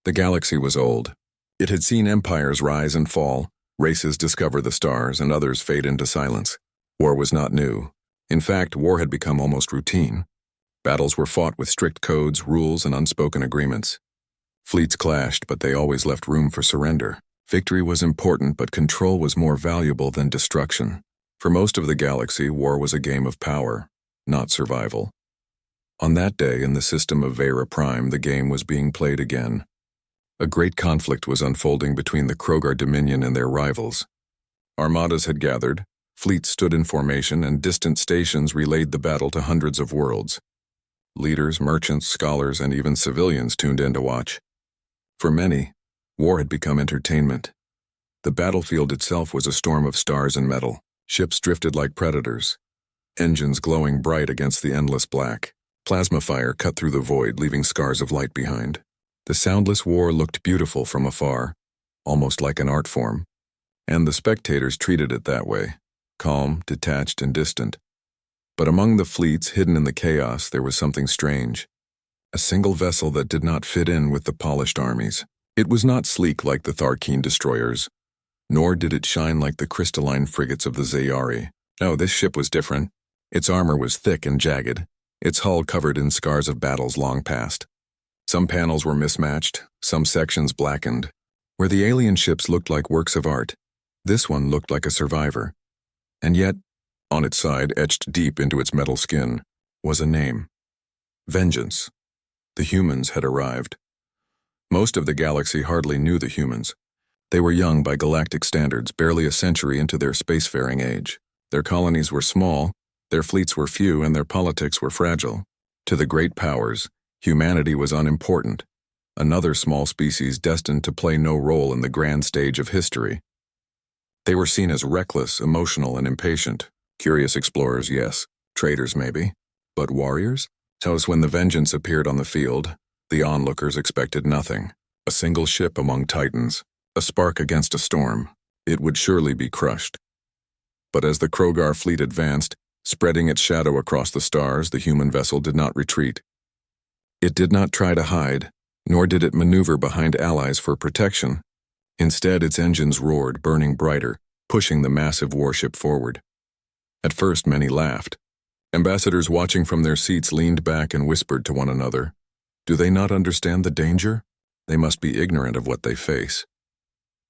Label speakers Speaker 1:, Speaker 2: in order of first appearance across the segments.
Speaker 1: The galaxy was old. It had seen empires rise and fall, races discover the stars, and others fade into silence. War was not new. In fact, war had become almost routine. Battles were fought with strict codes, rules, and unspoken agreements. Fleets clashed, but they always left room for surrender. Victory was important, but control was more valuable than destruction. For most of the galaxy, war was a game of power, not survival. On that day, in the system of Vera Prime, the game was being played again. A great conflict was unfolding between the Krogar Dominion and their rivals. Armadas had gathered, fleets stood in formation, and distant stations relayed the battle to hundreds of worlds. Leaders, merchants, scholars, and even civilians tuned in to watch. For many, war had become entertainment. The battlefield itself was a storm of stars and metal. Ships drifted like predators, engines glowing bright against the endless black. Plasma fire cut through the void, leaving scars of light behind. The soundless war looked beautiful from afar, almost like an art form, and the spectators treated it that way, calm, detached, and distant. But among the fleets hidden in the chaos, there was something strange. A single vessel that did not fit in with the polished armies. It was not sleek like the Tharkeen destroyers, nor did it shine like the crystalline frigates of the Zayari. No, this ship was different. Its armor was thick and jagged, its hull covered in scars of battles long past. Some panels were mismatched, some sections blackened. Where the alien ships looked like works of art, this one looked like a survivor. And yet, on its side, etched deep into its metal skin, was a name. Vengeance. The humans had arrived. Most of the galaxy hardly knew the humans. They were young by galactic standards, barely a century into their spacefaring age. Their colonies were small, their fleets were few, and their politics were fragile. To the great powers, humanity was unimportant, another small species destined to play no role in the grand stage of history. They were seen as reckless, emotional, and impatient. Curious explorers, yes. Traitors, maybe. But warriors? So when the Vengeance appeared on the field, the onlookers expected nothing. A single ship among titans, a spark against a storm. It would surely be crushed. But as the Krogar fleet advanced, spreading its shadow across the stars, the human vessel did not retreat. It did not try to hide, nor did it maneuver behind allies for protection. Instead, its engines roared, burning brighter, pushing the massive warship forward. At first, many laughed. Ambassadors watching from their seats leaned back and whispered to one another, "Do they not understand the danger? They must be ignorant of what they face."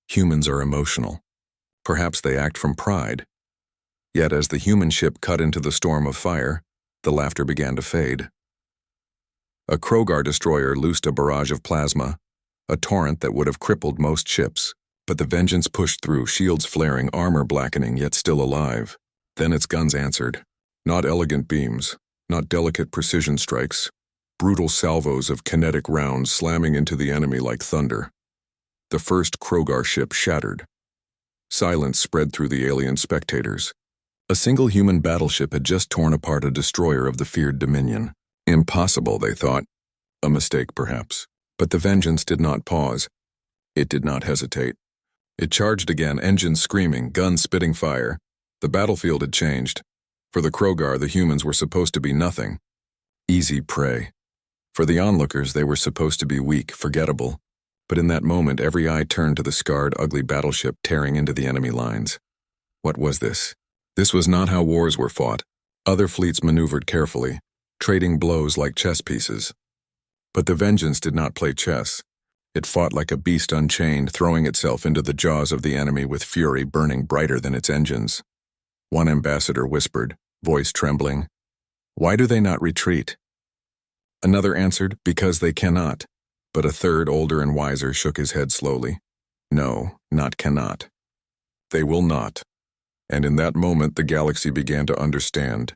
Speaker 1: Humans are emotional. Perhaps they act from pride. Yet as the human ship cut into the storm of fire, the laughter began to fade. A Krogar destroyer loosed a barrage of plasma, a torrent that would have crippled most ships. But the Vengeance pushed through, shields flaring, armor blackening, yet still alive. Then its guns answered. Not elegant beams, not delicate precision strikes, brutal salvos of kinetic rounds slamming into the enemy like thunder. The first Krogar ship shattered. Silence spread through the alien spectators. A single human battleship had just torn apart a destroyer of the feared Dominion. Impossible, they thought. A mistake, perhaps. But the Vengeance did not pause. It did not hesitate. It charged again, engines screaming, guns spitting fire. The battlefield had changed. For the Krogar, the humans were supposed to be nothing. Easy prey. For the onlookers, they were supposed to be weak, forgettable. But in that moment, every eye turned to the scarred, ugly battleship tearing into the enemy lines. What was this? This was not how wars were fought. Other fleets maneuvered carefully, trading blows like chess pieces. But the Vengeance did not play chess. It fought like a beast unchained, throwing itself into the jaws of the enemy with fury burning brighter than its engines. One ambassador whispered, voice trembling, "Why do they not retreat?" Another answered, "Because they cannot." But a third, older and wiser, shook his head slowly. "No, not cannot. They will not." And in that moment, the galaxy began to understand.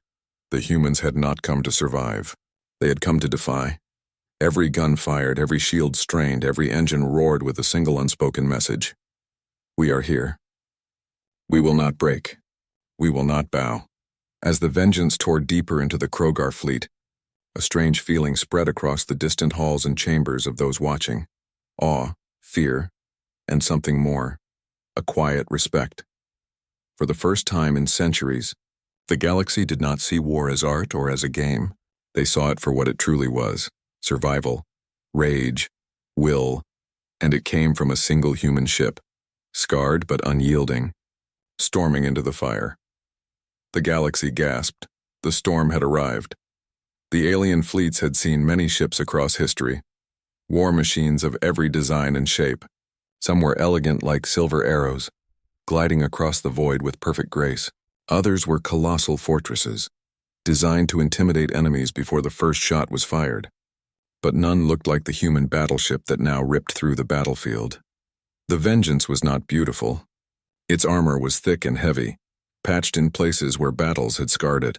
Speaker 1: The humans had not come to survive. They had come to defy. Every gun fired, every shield strained, every engine roared with a single unspoken message. We are here. We will not break. We will not bow. As the Vengeance tore deeper into the Krogar fleet, a strange feeling spread across the distant halls and chambers of those watching. Awe, fear, and something more. A quiet respect. For the first time in centuries, the galaxy did not see war as art or as a game. They saw it for what it truly was: survival, rage, will, and it came from a single human ship, scarred but unyielding, storming into the fire. The galaxy gasped. The storm had arrived. The alien fleets had seen many ships across history, war machines of every design and shape. Some were elegant like silver arrows, gliding across the void with perfect grace. Others were colossal fortresses, designed to intimidate enemies before the first shot was fired. But none looked like the human battleship that now ripped through the battlefield. The Vengeance was not beautiful. Its armor was thick and heavy, patched in places where battles had scarred it.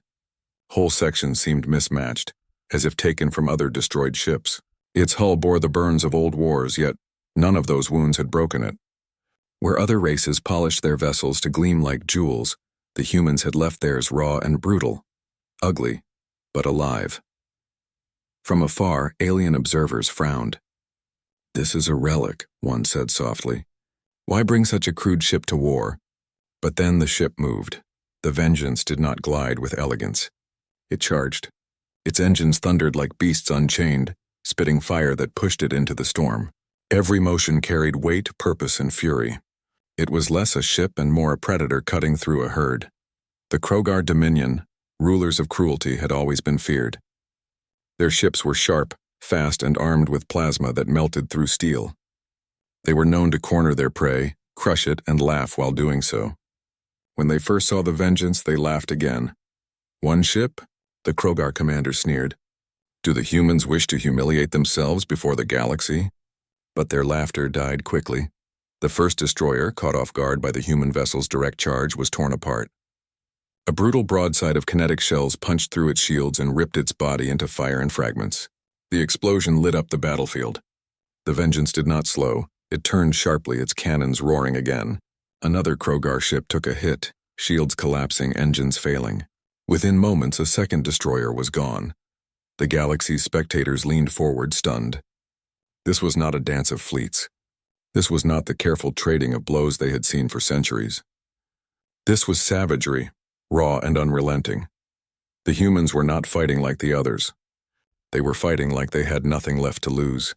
Speaker 1: Whole sections seemed mismatched, as if taken from other destroyed ships. Its hull bore the burns of old wars, yet none of those wounds had broken it. Where other races polished their vessels to gleam like jewels, the humans had left theirs raw and brutal, ugly, but alive. From afar, alien observers frowned. "This is a relic," one said softly. "Why bring such a crude ship to war?" But then the ship moved. The Vengeance did not glide with elegance. It charged. Its engines thundered like beasts unchained, spitting fire that pushed it into the storm. Every motion carried weight, purpose, and fury. It was less a ship and more a predator cutting through a herd. The Krogar Dominion, rulers of cruelty, had always been feared. Their ships were sharp, fast, and armed with plasma that melted through steel. They were known to corner their prey, crush it, and laugh while doing so. When they first saw the Vengeance, they laughed again. "One ship?" the Krogar commander sneered. "Do the humans wish to humiliate themselves before the galaxy?" But their laughter died quickly. The first destroyer, caught off guard by the human vessel's direct charge, was torn apart. A brutal broadside of kinetic shells punched through its shields and ripped its body into fire and fragments. The explosion lit up the battlefield. The Vengeance did not slow. It turned sharply, its cannons roaring again. Another Krogar ship took a hit, shields collapsing, engines failing. Within moments, a second destroyer was gone. The galaxy's spectators leaned forward, stunned. This was not a dance of fleets. This was not the careful trading of blows they had seen for centuries. This was savagery, raw and unrelenting. The humans were not fighting like the others. They were fighting like they had nothing left to lose.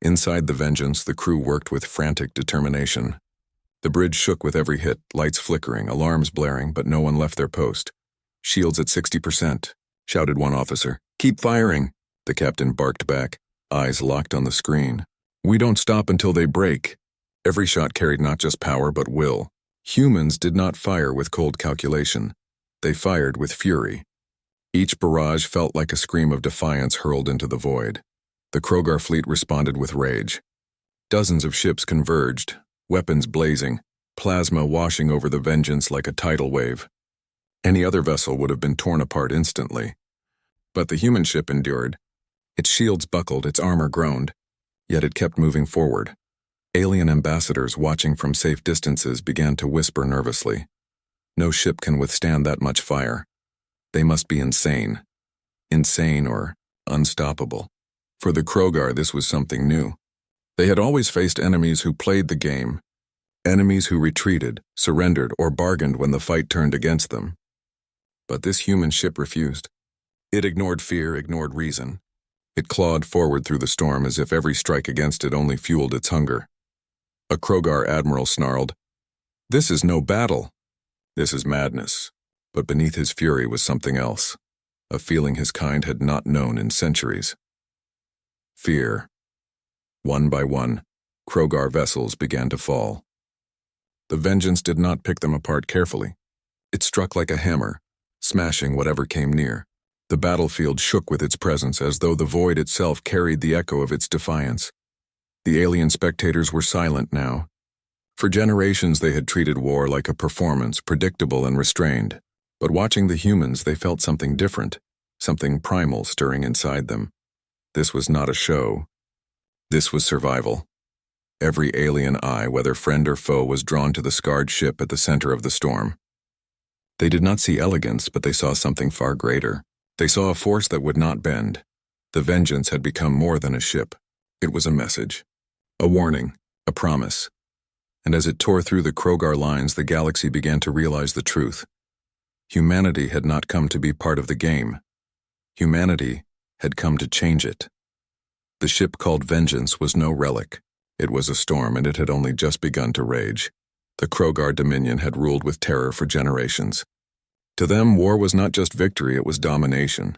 Speaker 1: Inside the Vengeance, the crew worked with frantic determination. The bridge shook with every hit, lights flickering, alarms blaring, but no one left their post. "Shields at 60%, shouted one officer. "Keep firing," the captain barked back, eyes locked on the screen. "We don't stop until they break." Every shot carried not just power but will. Humans did not fire with cold calculation. They fired with fury. Each barrage felt like a scream of defiance hurled into the void. The Krogar fleet responded with rage. Dozens of ships converged, weapons blazing, plasma washing over the Vengeance like a tidal wave. Any other vessel would have been torn apart instantly. But the human ship endured. Its shields buckled, its armor groaned, yet it kept moving forward. Alien ambassadors watching from safe distances began to whisper nervously. "No ship can withstand that much fire. They must be insane. Insane or unstoppable." For the Krogar, this was something new. They had always faced enemies who played the game, enemies who retreated, surrendered, or bargained when the fight turned against them. But this human ship refused. It ignored fear, ignored reason. It clawed forward through the storm as if every strike against it only fueled its hunger. A Krogar admiral snarled, "This is no battle. This is madness." But beneath his fury was something else, a feeling his kind had not known in centuries. Fear. One by one, Krogar vessels began to fall. The Vengeance did not pick them apart carefully. It struck like a hammer, smashing whatever came near. The battlefield shook with its presence as though the void itself carried the echo of its defiance. The alien spectators were silent now. For generations they had treated war like a performance, predictable and restrained. But watching the humans, they felt something different, something primal stirring inside them. This was not a show. This was survival. Every alien eye, whether friend or foe, was drawn to the scarred ship at the center of the storm. They did not see elegance, but they saw something far greater. They saw a force that would not bend. The Vengeance had become more than a ship. It was a message, a warning, a promise. And as it tore through the Krogar lines, the galaxy began to realize the truth. Humanity had not come to be part of the game. Humanity had come to change it. The ship called Vengeance was no relic. It was a storm, and it had only just begun to rage. The Krogar dominion had ruled with terror for generations. To them, war was not just victory, it was domination.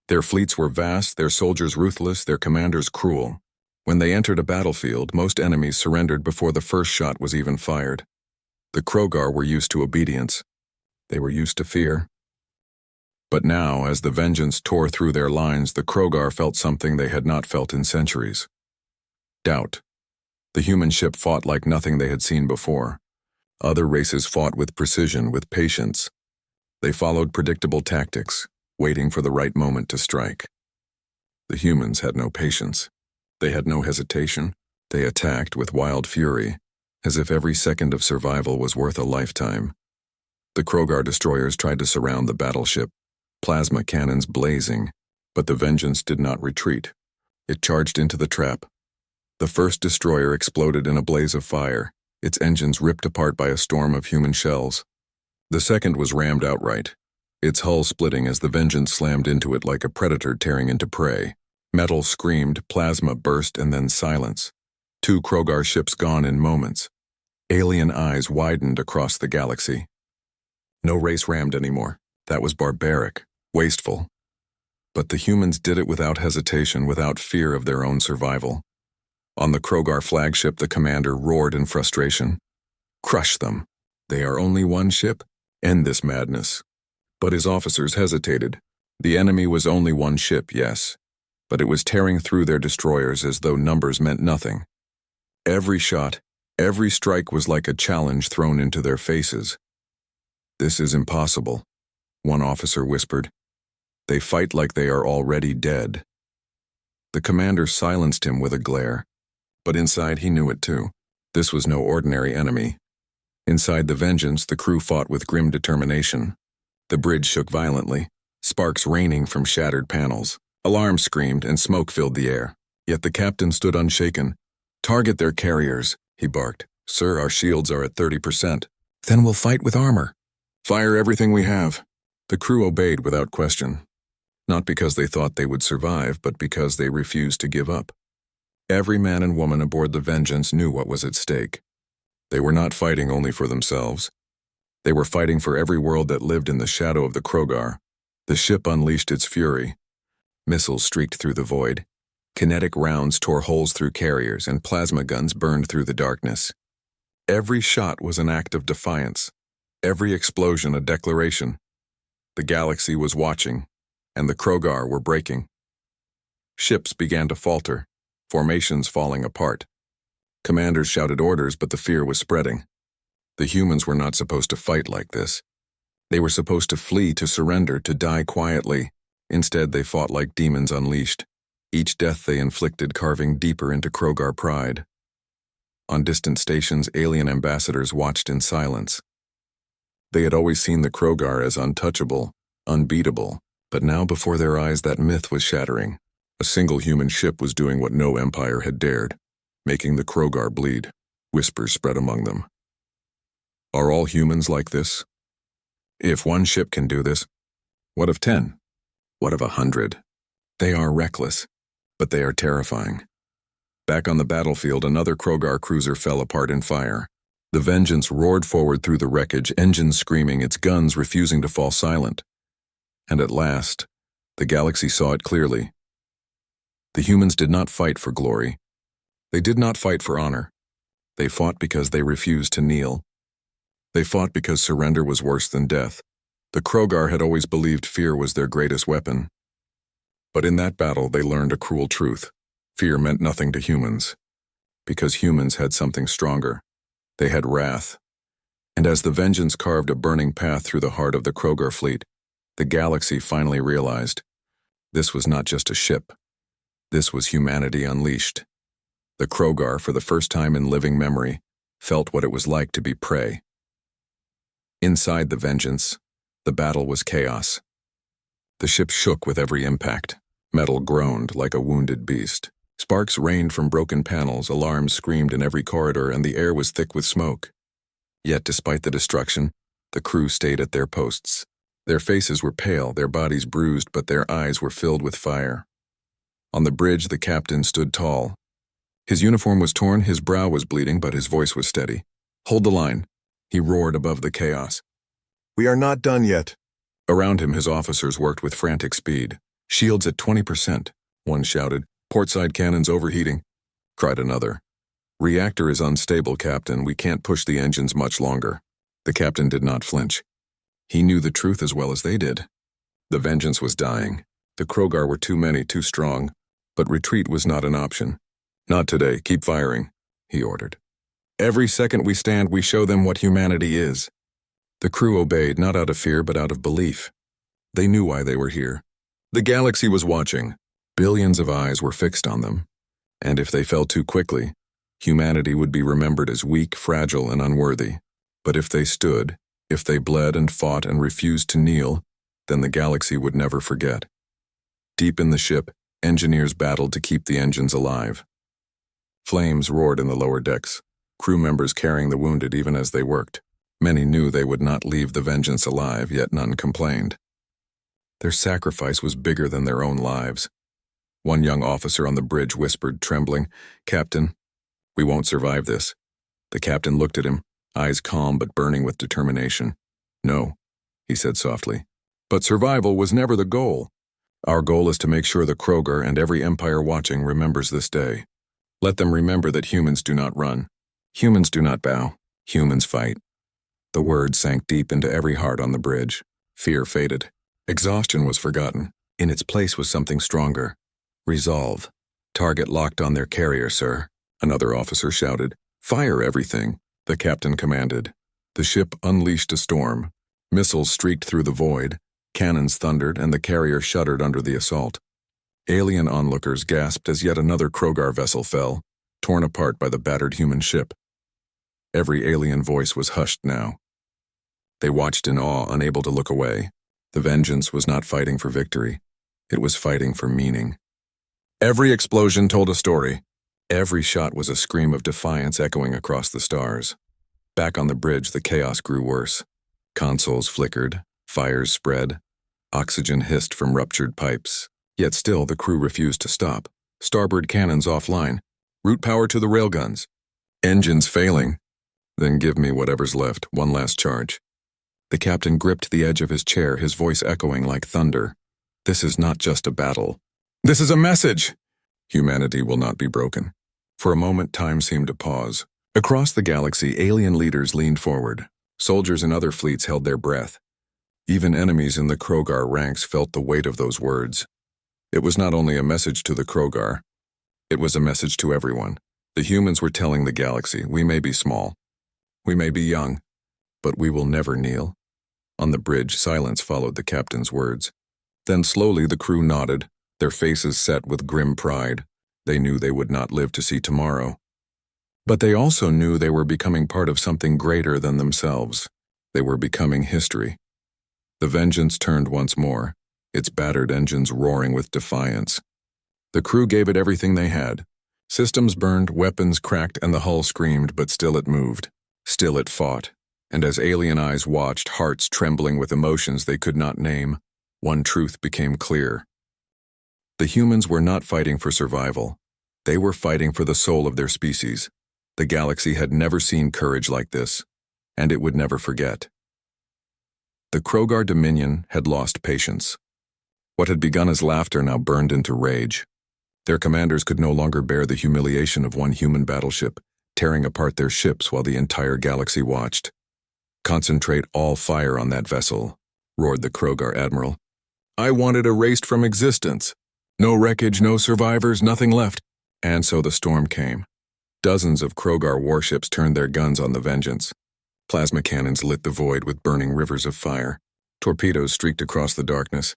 Speaker 1: Their fleets were vast, their soldiers ruthless, their commanders cruel. When they entered a battlefield, most enemies surrendered before the first shot was even fired. The Krogar were used to obedience. They were used to fear. But now, as the vengeance tore through their lines, the Krogar felt something they had not felt in centuries. Doubt. The human ship fought like nothing they had seen before. Other races fought with precision, with patience. They followed predictable tactics, waiting for the right moment to strike. The humans had no patience. They had no hesitation. They attacked with wild fury, as if every second of survival was worth a lifetime. The Krogar destroyers tried to surround the battleship, plasma cannons blazing, but the Vengeance did not retreat. It charged into the trap. The first destroyer exploded in a blaze of fire, its engines ripped apart by a storm of human shells. The second was rammed outright, its hull splitting as the Vengeance slammed into it like a predator tearing into prey. Metal screamed, plasma burst, and then silence. 2 Krogar ships gone in moments. Alien eyes widened across the galaxy. No race rammed anymore. That was barbaric, wasteful. But the humans did it without hesitation, without fear of their own survival. On the Krogar flagship, the commander roared in frustration. Crush them. They are only one ship. End this madness. But his officers hesitated. The enemy was only one ship, yes, but it was tearing through their destroyers as though numbers meant nothing. Every shot, every strike was like a challenge thrown into their faces. This is impossible, one officer whispered. They fight like they are already dead. The commander silenced him with a glare. But inside he knew it too. This was no ordinary enemy. Inside the Vengeance, the crew fought with grim determination. The bridge shook violently, sparks raining from shattered panels. Alarms screamed and smoke filled the air. Yet the captain stood unshaken. Target their carriers, he barked. Sir, our shields are at 30%. Then we'll fight with armor. Fire everything we have. The crew obeyed without question. Not because they thought they would survive, but because they refused to give up. Every man and woman aboard the Vengeance knew what was at stake. They were not fighting only for themselves. They were fighting for every world that lived in the shadow of the Krogar. The ship unleashed its fury. Missiles streaked through the void. Kinetic rounds tore holes through carriers, and plasma guns burned through the darkness. Every shot was an act of defiance. Every explosion a declaration. The galaxy was watching, and the Krogar were breaking. Ships began to falter, formations falling apart. Commanders shouted orders, but the fear was spreading. The humans were not supposed to fight like this. They were supposed to flee, to surrender, to die quietly. Instead, they fought like demons unleashed, each death they inflicted carving deeper into Krogar pride. On distant stations, alien ambassadors watched in silence. They had always seen the Krogar as untouchable, unbeatable, but now before their eyes that myth was shattering. A single human ship was doing what no empire had dared, making the Krogar bleed. Whispers spread among them. Are all humans like this? If one ship can do this, what of 10? What of 100? They are reckless, but they are terrifying. Back on the battlefield, another Krogar cruiser fell apart in fire. The Vengeance roared forward through the wreckage, engines screaming, its guns refusing to fall silent. And at last, the galaxy saw it clearly. The humans did not fight for glory. They did not fight for honor. They fought because they refused to kneel. They fought because surrender was worse than death. The Krogar had always believed fear was their greatest weapon. But in that battle, they learned a cruel truth. Fear meant nothing to humans, because humans had something stronger. They had wrath. And as the Vengeance carved a burning path through the heart of the Krogar fleet, the galaxy finally realized this was not just a ship. This was humanity unleashed. The Krogar, for the first time in living memory, felt what it was like to be prey. Inside the Vengeance, the battle was chaos. The ship shook with every impact. Metal groaned like a wounded beast. Sparks rained from broken panels, alarms screamed in every corridor, and the air was thick with smoke. Yet, despite the destruction, the crew stayed at their posts. Their faces were pale, their bodies bruised, but their eyes were filled with fire. On the bridge, the captain stood tall. His uniform was torn, his brow was bleeding, but his voice was steady. "Hold the line," he roared above the chaos. "We are not done yet." Around him, his officers worked with frantic speed. "Shields at 20%, one shouted. "Portside cannons overheating," cried another. "Reactor is unstable, Captain. We can't push the engines much longer." The captain did not flinch. He knew the truth as well as they did. The Vengeance was dying. The Krogar were too many, too strong. But retreat was not an option. "Not today. Keep firing," he ordered. "Every second we stand, we show them what humanity is." The crew obeyed, not out of fear, but out of belief. They knew why they were here. The galaxy was watching. Billions of eyes were fixed on them. And if they fell too quickly, humanity would be remembered as weak, fragile, and unworthy. But if they stood, if they bled and fought and refused to kneel, then the galaxy would never forget. Deep in the ship, engineers battled to keep the engines alive. Flames roared in the lower decks, crew members carrying the wounded even as they worked. Many knew they would not leave the Vengeance alive, yet none complained. Their sacrifice was bigger than their own lives. One young officer on the bridge whispered, trembling, "Captain, we won't survive this." The captain looked at him, eyes calm but burning with determination. "No," he said softly. "But survival was never the goal. Our goal is to make sure the Krogar and every empire watching remembers this day. Let them remember that humans do not run. Humans do not bow. Humans fight." The words sank deep into every heart on the bridge. Fear faded. Exhaustion was forgotten. In its place was something stronger. Resolve. "Target locked on their carrier, sir," another officer shouted. "Fire everything," the captain commanded. The ship unleashed a storm. Missiles streaked through the void. Cannons thundered, and the carrier shuddered under the assault. Alien onlookers gasped as yet another Krogar vessel fell, torn apart by the battered human ship. Every alien voice was hushed now. They watched in awe, unable to look away. The Vengeance was not fighting for victory. It was fighting for meaning. Every explosion told a story. Every shot was a scream of defiance echoing across the stars. Back on the bridge, the chaos grew worse. Consoles flickered, fires spread, oxygen hissed from ruptured pipes. Yet still, the crew refused to stop. Starboard cannons offline. Root power to the railguns. Engines failing. "Then give me whatever's left, one last charge." The captain gripped the edge of his chair, his voice echoing like thunder. "This is not just a battle. This is a message! Humanity will not be broken." For a moment, time seemed to pause. Across the galaxy, alien leaders leaned forward. Soldiers in other fleets held their breath. Even enemies in the Krogar ranks felt the weight of those words. It was not only a message to the Krogar. It was a message to everyone. The humans were telling the galaxy, we may be small. We may be young, but we will never kneel. On the bridge, silence followed the captain's words. Then slowly the crew nodded, their faces set with grim pride. They knew they would not live to see tomorrow. But they also knew they were becoming part of something greater than themselves. They were becoming history. The Vengeance turned once more, its battered engines roaring with defiance. The crew gave it everything they had. Systems burned, weapons cracked, and the hull screamed, but still it moved. Still it fought. And as alien eyes watched, hearts trembling with emotions they could not name, one truth became clear. The humans were not fighting for survival. They were fighting for the soul of their species. The galaxy had never seen courage like this, and it would never forget. The Krogar Dominion had lost patience. What had begun as laughter now burned into rage. Their commanders could no longer bear the humiliation of one human battleship, tearing apart their ships while the entire galaxy watched. "Concentrate all fire on that vessel," roared the Krogar admiral. "I want it erased from existence. No wreckage, no survivors, nothing left." And so the storm came. Dozens of Krogar warships turned their guns on the Vengeance. Plasma cannons lit the void with burning rivers of fire. Torpedoes streaked across the darkness.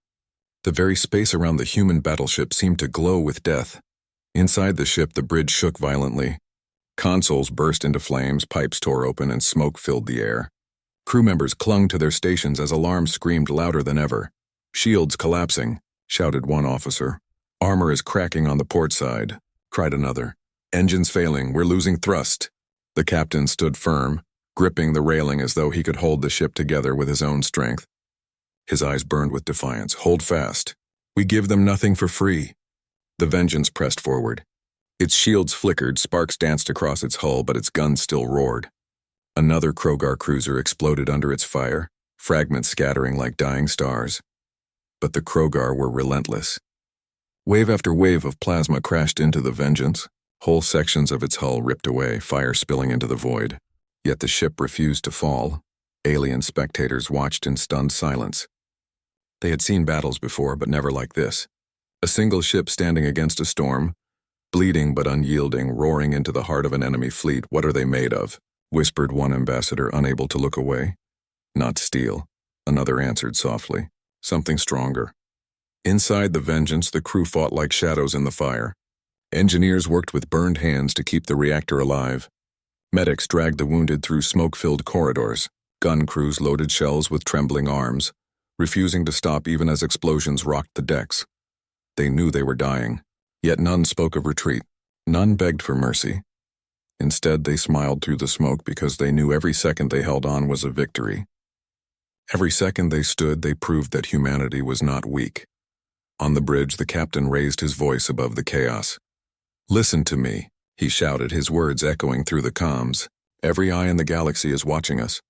Speaker 1: The very space around the human battleship seemed to glow with death. Inside the ship, the bridge shook violently. Consoles burst into flames, pipes tore open, and smoke filled the air. Crew members clung to their stations as alarms screamed louder than ever. "Shields collapsing," shouted one officer. "Armor is cracking on the port side," cried another. "Engines failing, we're losing thrust." The captain stood firm, gripping the railing as though he could hold the ship together with his own strength. His eyes burned with defiance. "Hold fast. We give them nothing for free." The Vengeance pressed forward. Its shields flickered, sparks danced across its hull, but its guns still roared. Another Krogar cruiser exploded under its fire, fragments scattering like dying stars. But the Krogar were relentless. Wave after wave of plasma crashed into the Vengeance, whole sections of its hull ripped away, fire spilling into the void. Yet the ship refused to fall. Alien spectators watched in stunned silence. They had seen battles before, but never like this. A single ship standing against a storm, bleeding but unyielding, roaring into the heart of an enemy fleet. "What are they made of?" whispered one ambassador, unable to look away. "Not steel," another answered softly. "Something stronger." Inside the Vengeance, the crew fought like shadows in the fire. Engineers worked with burned hands to keep the reactor alive. Medics dragged the wounded through smoke-filled corridors. Gun crews loaded shells with trembling arms, refusing to stop even as explosions rocked the decks. They knew they were dying, yet none spoke of retreat. None begged for mercy. Instead, they smiled through the smoke because they knew every second they held on was a victory. Every second they stood, they proved that humanity was not weak. On the bridge, the captain raised his voice above the chaos. "Listen to me," he shouted, his words echoing through the comms. "Every eye in the galaxy is watching us.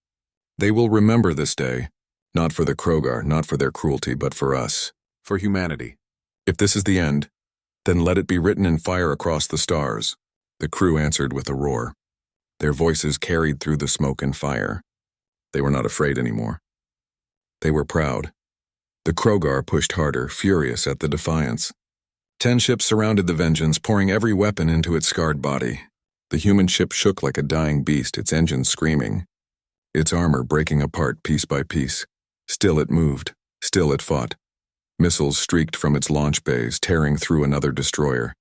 Speaker 1: They will remember this day, not for the Krogar, not for their cruelty, but for us, for humanity. If this is the end, then let it be written in fire across the stars." The crew answered with a roar. Their voices carried through the smoke and fire. They were not afraid anymore. They were proud. The Krogar pushed harder, furious at the defiance. 10 ships surrounded the Vengeance, pouring every weapon into its scarred body. The human ship shook like a dying beast, its engines screaming, its armor breaking apart piece by piece. Still it moved, still it fought. Missiles streaked from its launch bays, tearing through another destroyer.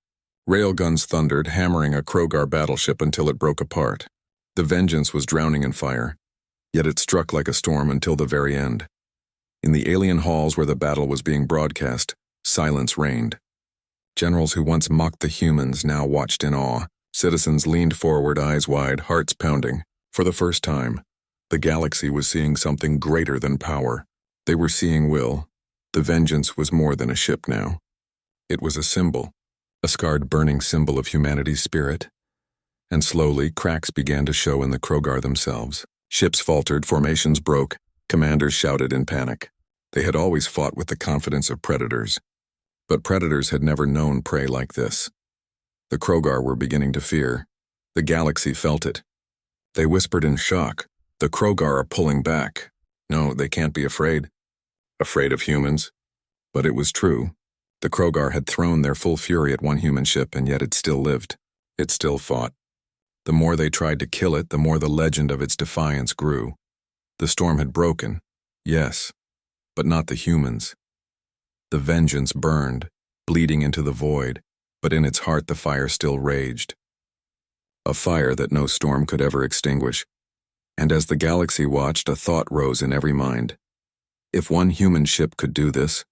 Speaker 1: Railguns thundered, hammering a Krogar battleship until it broke apart. The Vengeance was drowning in fire, yet it struck like a storm until the very end. In the alien halls where the battle was being broadcast, silence reigned. Generals who once mocked the humans now watched in awe. Citizens leaned forward, eyes wide, hearts pounding. For the first time, the galaxy was seeing something greater than power. They were seeing will. The Vengeance was more than a ship now. It was a symbol, a scarred, burning symbol of humanity's spirit. And slowly, cracks began to show in the Krogar themselves. Ships faltered, formations broke, commanders shouted in panic. They had always fought with the confidence of predators. But predators had never known prey like this. The Krogar were beginning to fear. The galaxy felt it. They whispered in shock, "The Krogar are pulling back. No, they can't be afraid." Afraid of humans? But it was true. The Krogar had thrown their full fury at one human ship, and yet it still lived. It still fought. The more they tried to kill it, the more the legend of its defiance grew. The storm had broken, yes, but not the humans. The Vengeance burned, bleeding into the void, but in its heart the fire still raged. A fire that no storm could ever extinguish. And as the galaxy watched, a thought rose in every mind. If one human ship could do this,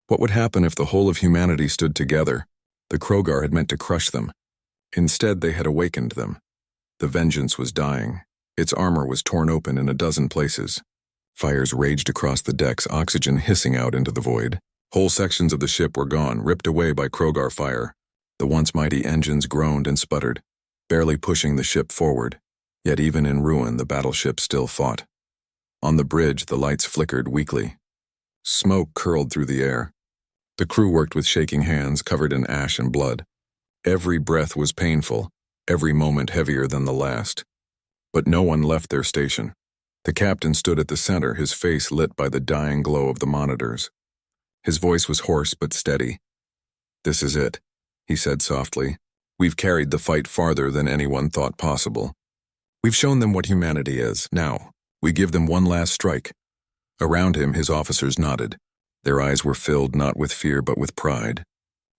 Speaker 1: what would happen if the whole of humanity stood together? The Krogar had meant to crush them. Instead, they had awakened them. The Vengeance was dying. Its armor was torn open in a dozen places. Fires raged across the decks, oxygen hissing out into the void. Whole sections of the ship were gone, ripped away by Krogar fire. The once mighty engines groaned and sputtered, barely pushing the ship forward. Yet even in ruin, the battleship still fought. On the bridge, the lights flickered weakly. Smoke curled through the air. The crew worked with shaking hands, covered in ash and blood. Every breath was painful, every moment heavier than the last. But no one left their station. The captain stood at the center, his face lit by the dying glow of the monitors. His voice was hoarse but steady. "This is it," he said softly. "We've carried the fight farther than anyone thought possible. We've shown them what humanity is. Now, we give them one last strike." Around him, his officers nodded. Their eyes were filled not with fear but with pride.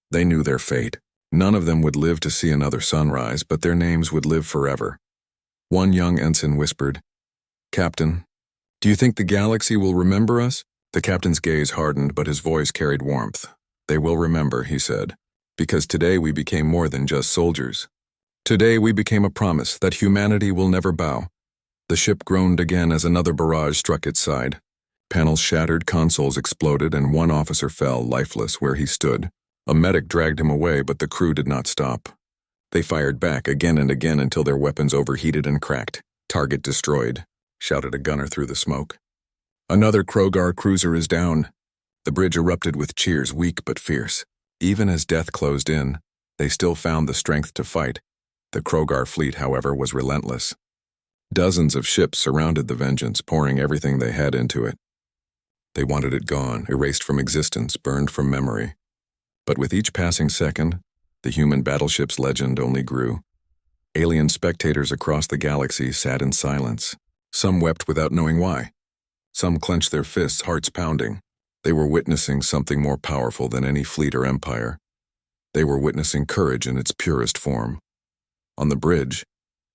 Speaker 1: They knew their fate. None of them would live to see another sunrise, but their names would live forever. One young ensign whispered, "Captain, do you think the galaxy will remember us?" The captain's gaze hardened, but his voice carried warmth. "They will remember," he said, "because today we became more than just soldiers. Today we became a promise that humanity will never bow." The ship groaned again as another barrage struck its side. Panels shattered, consoles exploded, and one officer fell, lifeless, where he stood. A medic dragged him away, but the crew did not stop. They fired back again and again until their weapons overheated and cracked. "Target destroyed," shouted a gunner through the smoke. "Another Krogar cruiser is down." The bridge erupted with cheers, weak but fierce. Even as death closed in, they still found the strength to fight. The Krogar fleet, however, was relentless. Dozens of ships surrounded the Vengeance, pouring everything they had into it. They wanted it gone, erased from existence, burned from memory. But with each passing second, the human battleship's legend only grew. Alien spectators across the galaxy sat in silence. Some wept without knowing why. Some clenched their fists, hearts pounding. They were witnessing something more powerful than any fleet or empire. They were witnessing courage in its purest form. On the bridge,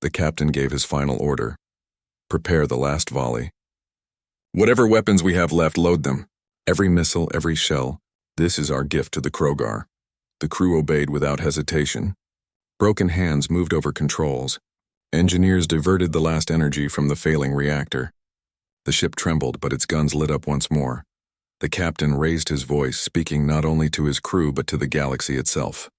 Speaker 1: the captain gave his final order. "Prepare the last volley. Whatever weapons we have left, load them. Every missile, every shell. This is our gift to the Krogar." The crew obeyed without hesitation. Broken hands moved over controls. Engineers diverted the last energy from the failing reactor. The ship trembled, but its guns lit up once more. The captain raised his voice, speaking not only to his crew but to the galaxy itself.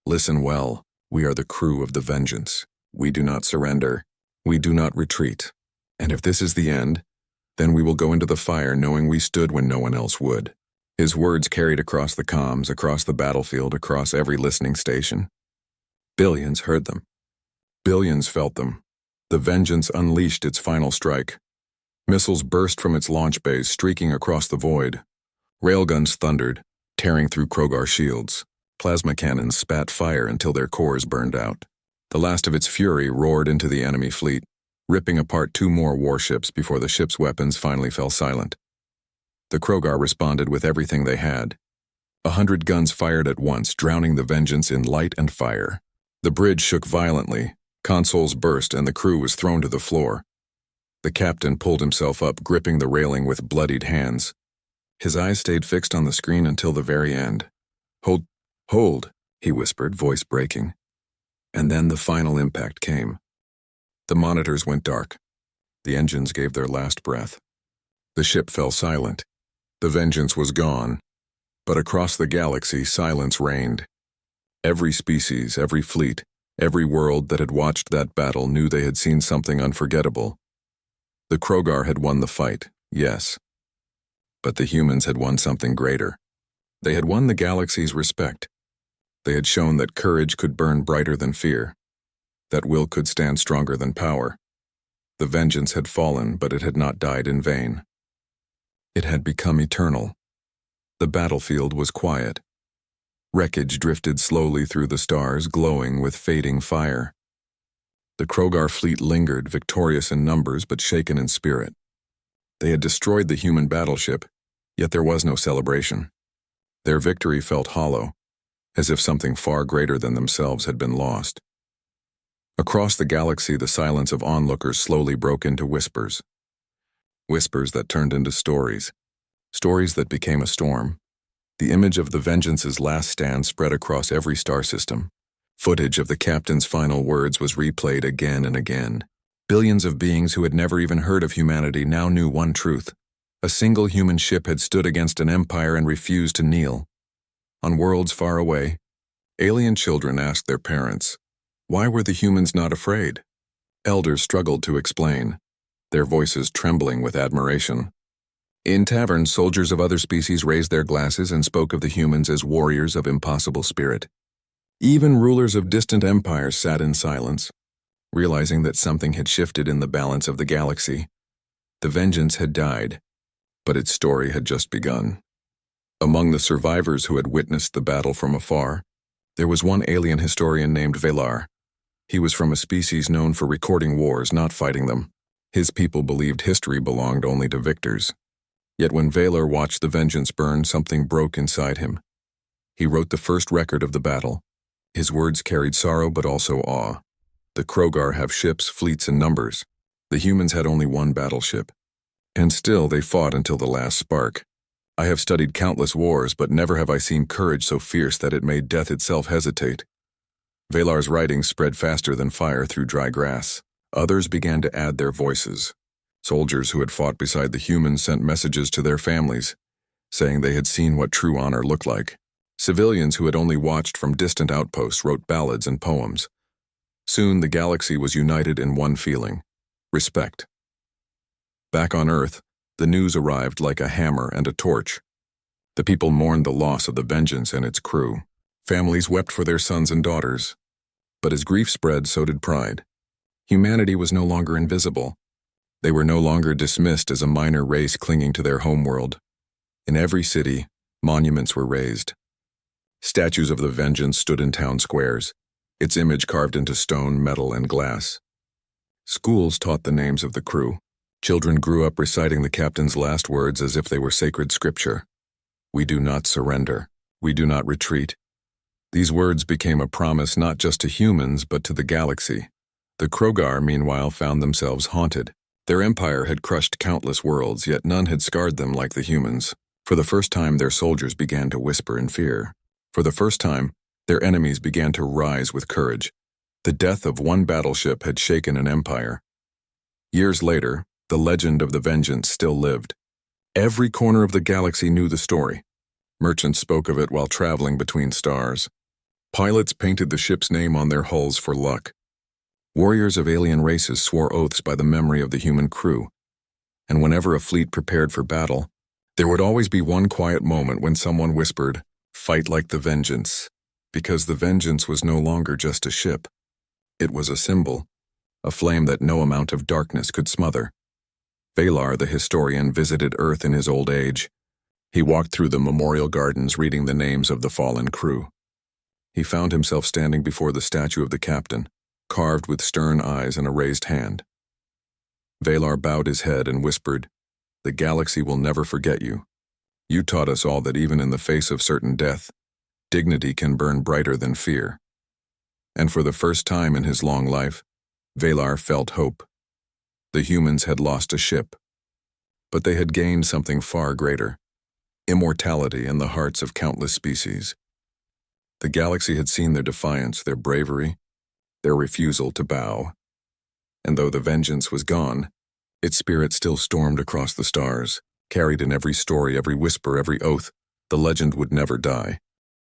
Speaker 1: "Listen well. We are the crew of the Vengeance. We do not surrender. We do not retreat. And if this is the end, then we will go into the fire knowing we stood when no one else would." His words carried across the comms, across the battlefield, across every listening station. Billions heard them. Billions felt them. The Vengeance unleashed its final strike. Missiles burst from its launch bays, streaking across the void. Railguns thundered, tearing through Krogar shields. Plasma cannons spat fire until their cores burned out. The last of its fury roared into the enemy fleet, ripping apart 2 more warships before the ship's weapons finally fell silent. The Krogar responded with everything they had. 100 guns fired at once, drowning the Vengeance in light and fire. The bridge shook violently, consoles burst, and the crew was thrown to the floor. The captain pulled himself up, gripping the railing with bloodied hands. His eyes stayed fixed on the screen until the very end. Hold, he whispered, voice breaking. And then the final impact came. The monitors went dark. The engines gave their last breath. The ship fell silent. The Vengeance was gone. But across the galaxy, silence reigned. Every species, every fleet, every world that had watched that battle knew they had seen something unforgettable. The Krogar had won the fight, yes. But the humans had won something greater. They had won the galaxy's respect. They had shown that courage could burn brighter than fear, that will could stand stronger than power. The Vengeance had fallen, but it had not died in vain. It had become eternal. The battlefield was quiet. Wreckage drifted slowly through the stars, glowing with fading fire. The Krogar fleet lingered, victorious in numbers but shaken in spirit. They had destroyed the human battleship, yet there was no celebration. Their victory felt hollow, as if something far greater than themselves had been lost. Across the galaxy, the silence of onlookers slowly broke into whispers. Whispers that turned into stories. Stories that became a storm. The image of the Vengeance's last stand spread across every star system. Footage of the captain's final words was replayed again and again. Billions of beings who had never even heard of humanity now knew one truth. A single human ship had stood against an empire and refused to kneel. On worlds far away, alien children asked their parents, why were the humans not afraid? Elders struggled to explain, their voices trembling with admiration. In taverns, soldiers of other species raised their glasses and spoke of the humans as warriors of impossible spirit. Even rulers of distant empires sat in silence, realizing that something had shifted in the balance of the galaxy. The Vengeance had died, but its story had just begun. Among the survivors who had witnessed the battle from afar, there was one alien historian named Velar. He was from a species known for recording wars, not fighting them. His people believed history belonged only to victors. Yet when Velar watched the Vengeance burn, something broke inside him. He wrote the first record of the battle. His words carried sorrow but also awe. The Krogar have ships, fleets, and numbers. The humans had only one battleship. And still they fought until the last spark. I have studied countless wars, but never have I seen courage so fierce that it made death itself hesitate. Velar's writings spread faster than fire through dry grass. Others began to add their voices. Soldiers who had fought beside the humans sent messages to their families, saying they had seen what true honor looked like. Civilians who had only watched from distant outposts wrote ballads and poems. Soon the galaxy was united in one feeling: respect. Back on Earth, the news arrived like a hammer and a torch. The people mourned the loss of the Vengeance and its crew. Families wept for their sons and daughters. But as grief spread, so did pride. Humanity was no longer invisible. They were no longer dismissed as a minor race clinging to their homeworld. In every city, monuments were raised. Statues of the Vengeance stood in town squares, its image carved into stone, metal, and glass. Schools taught the names of the crew. Children grew up reciting the captain's last words as if they were sacred scripture. We do not surrender. We do not retreat. These words became a promise not just to humans, but to the galaxy. The Krogar, meanwhile, found themselves haunted. Their empire had crushed countless worlds, yet none had scarred them like the humans. For the first time, their soldiers began to whisper in fear. For the first time, their enemies began to rise with courage. The death of one battleship had shaken an empire. Years later, the legend of the Vengeance still lived. Every corner of the galaxy knew the story. Merchants spoke of it while traveling between stars. Pilots painted the ship's name on their hulls for luck. Warriors of alien races swore oaths by the memory of the human crew. And whenever a fleet prepared for battle, there would always be one quiet moment when someone whispered, "Fight like the Vengeance," because the Vengeance was no longer just a ship. It was a symbol, a flame that no amount of darkness could smother. Valar, the historian, visited Earth in his old age. He walked through the memorial gardens reading the names of the fallen crew. He found himself standing before the statue of the captain, carved with stern eyes and a raised hand. Valar bowed his head and whispered, "The galaxy will never forget you. You taught us all that even in the face of certain death, dignity can burn brighter than fear." And for the first time in his long life, Valar felt hope. The humans had lost a ship, but they had gained something far greater: immortality in the hearts of countless species. The galaxy had seen their defiance, their bravery, their refusal to bow. And though the Vengeance was gone, its spirit still stormed across the stars, carried in every story, every whisper, every oath. The legend would never die.